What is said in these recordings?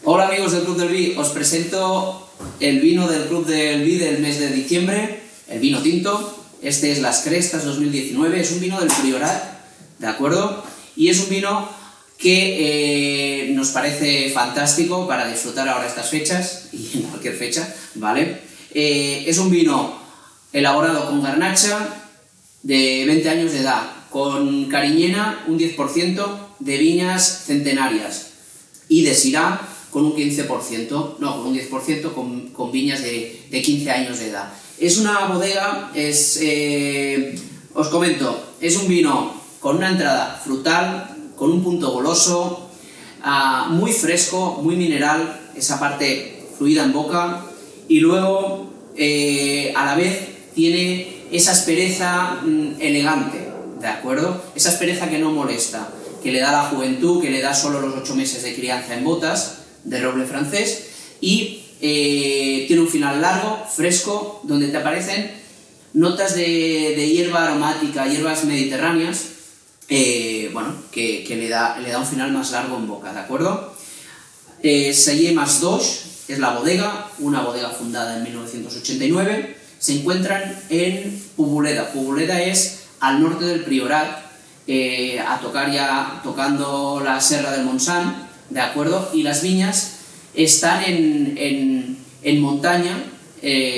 Hola amigos del Club del Vi, os presento el vino del Club del Vi del mes de diciembre, el vino tinto. Este es Las Crestas 2019, es un vino del Priorat, ¿de acuerdo? Y es un vino que nos parece fantástico para disfrutar ahora estas fechas, y en cualquier fecha, ¿vale? Es un vino elaborado con garnacha de 20 años de edad, con cariñena un 10%, de viñas centenarias y de Syrah con un 15%, no, con un 10% con viñas de 15 años de edad. Es una bodega, os comento, es un vino con una entrada frutal, con un punto goloso, muy fresco, muy mineral, esa parte fluida en boca, y luego a la vez tiene esa aspereza elegante, ¿de acuerdo? Esa aspereza que no molesta, que le da la juventud, que le da solo los 8 meses de crianza en botas de roble francés, y tiene un final largo, fresco, donde te aparecen notas de hierba aromática, hierbas mediterráneas, bueno, que le da un final más largo en boca, ¿de acuerdo? Sallé Mas Dos es la bodega, una bodega fundada en 1989, se encuentran en Pobuleda. Pobuleda es al norte del Priorat, tocando la Serra del Montsant, ¿de acuerdo? Y las viñas están en montaña,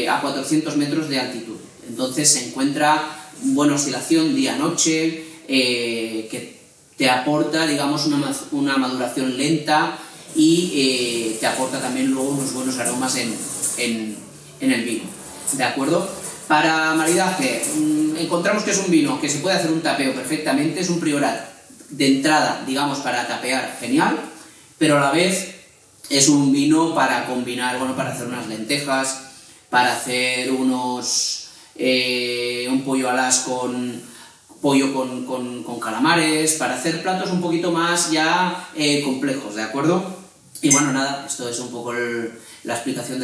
a 400 metros de altitud. Entonces se encuentra buena oscilación día-noche, que te aporta, digamos, una maduración lenta y te aporta también luego unos buenos aromas en el vino, ¿de acuerdo? Para maridaje, encontramos que es un vino que se puede hacer un tapeo perfectamente, es un Priorat de entrada, digamos, para tapear genial, pero a la vez es un vino para combinar, bueno, para hacer unas lentejas, para hacer un pollo alas con pollo con calamares, para hacer platos un poquito más ya complejos, ¿de acuerdo? Y bueno, nada, esto es un poco la explicación del vino.